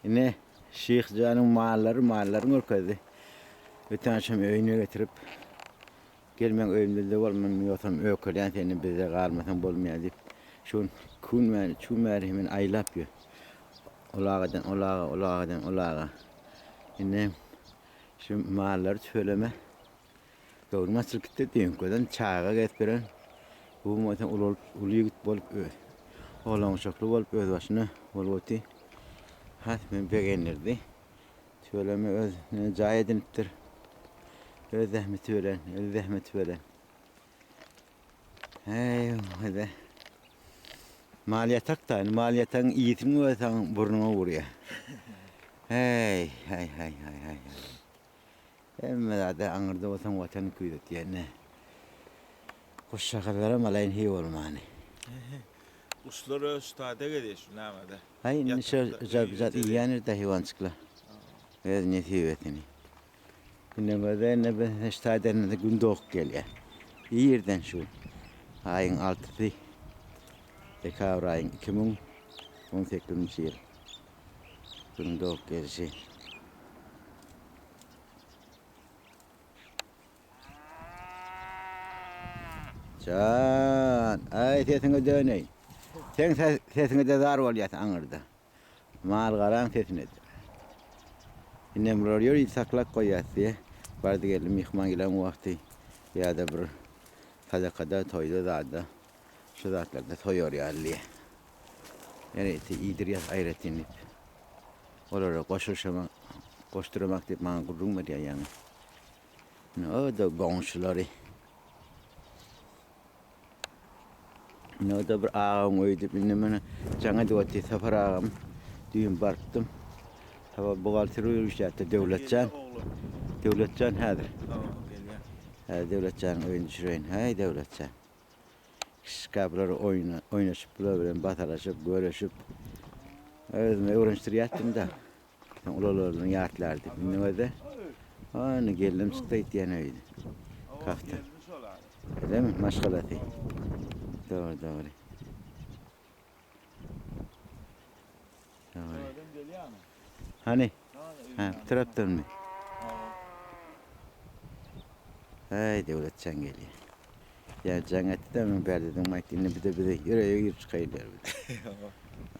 Yine Şeyh Can'ın mahallerin orkaydı. Öten akşam öyüne getirip gelmen öyümde de olmam yotam ökelen senin bize kalmasan bolmaya deyip şun çun merhimin aylap yo. Olağadan. Yine şu mahalleri söyleme. Doğru sırkıtta diyorum kodan çağa getiriren bu motan uluyu git bolup öd. Olan uçaklı bolup öd başına bolupti. Hat men beğenirdi. Söyleme öz cay ediniptir. Öz zahmet veren. Hey hadi. Maliyatak da maliyatan iyitini vatan burnuma vuruyor. Hey. Emme de anırda vatan vatan kuydet yani. Kuş şakalara malayın hiy olmani. Usları üstada gidiyorsun namada. Hay nişar zat iyanır da hayvan çıkla. Evet ne hivetini. Ne böyle ne ben üstadan da gündok geliyor. İyi yerden şu. Ayın 6'sı. Dekavrayn 2018 yıl. Gündok gelişi. Can, ay sesine döneyim. Sen sesine de zar oluyorsun anırda. Mal karan sesine de. İnnem rörüyor, saklak koyuyorsun diye. Vardı geldim, mihman gelen vakti. Ya da bir sadakada toyda da. Şu zatlarda toyuyor ya Ali'ye. Yani iyidir ya ayretinip. Olara koşturmak deyip bana gurrun mu diye yani. O da komşuları. O da bir ağam oydu. Bilmem cana duvarı sefer ağam. Düğün barktım. Hava buğaltırıyor işte Devletcan. Devletcan hadır. Devletcan oyun düşüreyim. Hay Devletcan. Kabları oynaşıp böyle batalaşıp görüşüp özüme öğreniştiriyattım da ulalarının yartlardı bilmem de onu geldim çıktı diyen öyle kalktı öyle mi maşgalatı doğru hani bu taraftan mı hay Devletcan geliyor. Ya cennette de mi berdedim makinini bir de yürüye çıkaylar bir de.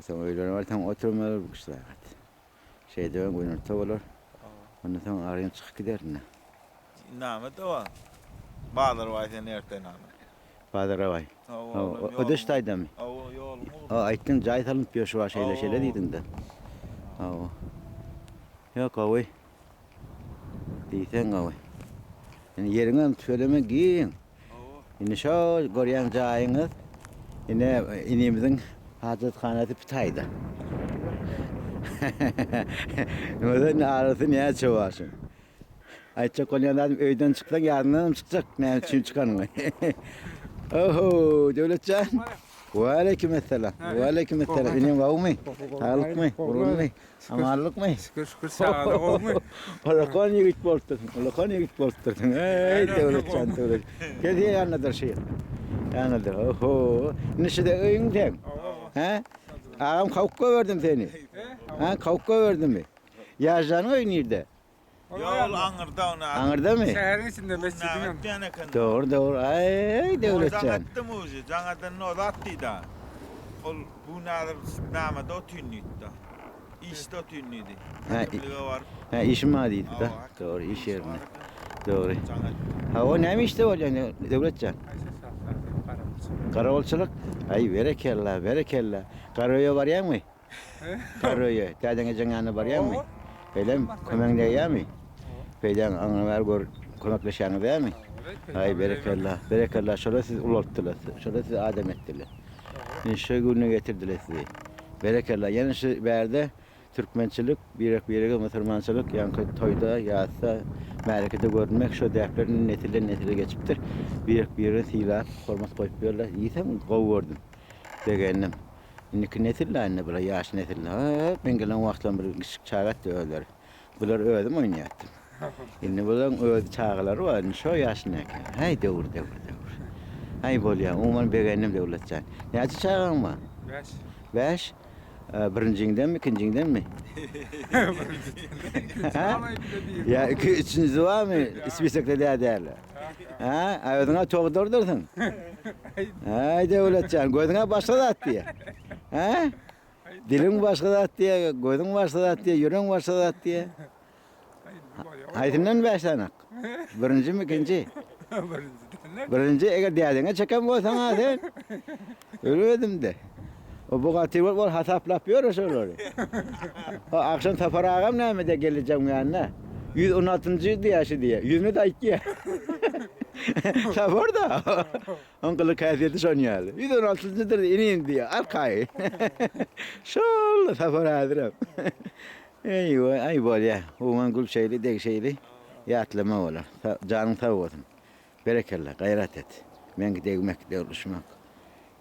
Sonra öyle var tam oturmalar bu kuşlar. Şeyde ön oynarta olur. Ondan sonra arayın çıkıp gider ne? Namı da var. Bağlar var sen erten namı. Badara vay. O da ştayda mı? O yolum. O aytın cay talınıp bir şu şeyle deydin de. O. Yok oy. Diysen oy. Yani yerine söyleme giyin. Yine şu görüyen cayınız. Yine inimizin hacethanesi pitaydı. Neden arası niye çoğarsın? Ayça kolyandan öyden çıksan yarından çıkacak. Ne için çıkan mı? Oho, Devletcan. Ve aleykümselam. İnim var mı? Sağlık mı? Burun mu? Amarlık mı? Şükür sağlık olmuyor. Olakon yigit bolturdun. Ey Devletcan. Kediye yanıdır şey. Yanıdır. Oho. Nişide öyünden. Ha? Ağam kavukka verdim seni. Ha, kavukka verdim mi? Yazdan oynuyordu. Yol Angır'da ona. Angır'da mı? Şehrin içinde mescidin Doğru. Ay Devletcan. Zangattım uzu. Zangattan o da attıydı. Bu namı da o tünlüydü. İşte o tünlüydü. Ha iş madiydi da. Doğru iş yerine. Doğru. Ha o neymiş de o yani Devletcan? Karaolçuluk. Ay berekella. Karoya var ya mı? Karoya. Dadana canana var ya mı? Öyle mi? Komende ya mı? Peydan anılar gör konaklaşanı değil mi? Ay berekella. Şöyle siz ulattılar. Şöyle siz adem ettiler. Şu günü getirdiler sizi. Berekella. Yani şu berde Türkmençilik, bir yere Müslümançılık, yankı toyda, yağsa, memlekette görünmek, şu deflerin netile geçiptir. Bir yere silah, format koyup böyle, yiysem kovurdum. Beğendim. İndiki netille anne böyle, yaş netille. Ben gelen vakitlen bir küçük çağat da öldür. Bunlar öldüm oynayattım. Şimdi bunların öldü çağları var, şu yaş ne? Hay devur. Hay bol ya, umarım beğendim Devletcan. Ne acı çağın mı? 5. Birincinden mi, ikincinden mi? Ha? Ama bir de değil. Ya üçüncü var mı? İspisek de değerli. Ha? Ayoduna çok durdurdun. Haydi Ulatcan, koyduna başka da at diye. Ha? Dilin başka da at diye, koydun başka da at diye, yüreğin başka da at diye. Haydinden başlanak. Birinci mi, ikinci? Birinci, eğer diyadına çeken olsan ha sen. Öyle dedim de. O bu katı var hataplap yiyor şöyle. O akşam tapar ağam ne mi de geleceğim yanına. 116. yaşı diye. 100'ünü de ikiye. Tapar da. Onkulu kayfiyeti son yani. 116'dır ineyim diye. Arkayı. Şöyle tapar ağdırım. Eyvah, ay bol ya. Uman gül şeyli, dek şeyli. Yatlama ola. Canın tavu olsun. Berekelle, gayret et. Men gidegmek de oluşmak.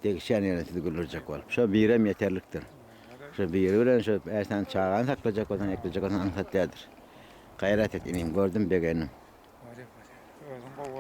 Degişen yönetidi gülürecek olup. Şu birem yeterliktir. Şu bir öğren, şu ersen çağağını saklayacak olan, ekleyecek olan ansatyadır. Gayret et ineyim, gördüm beğendim.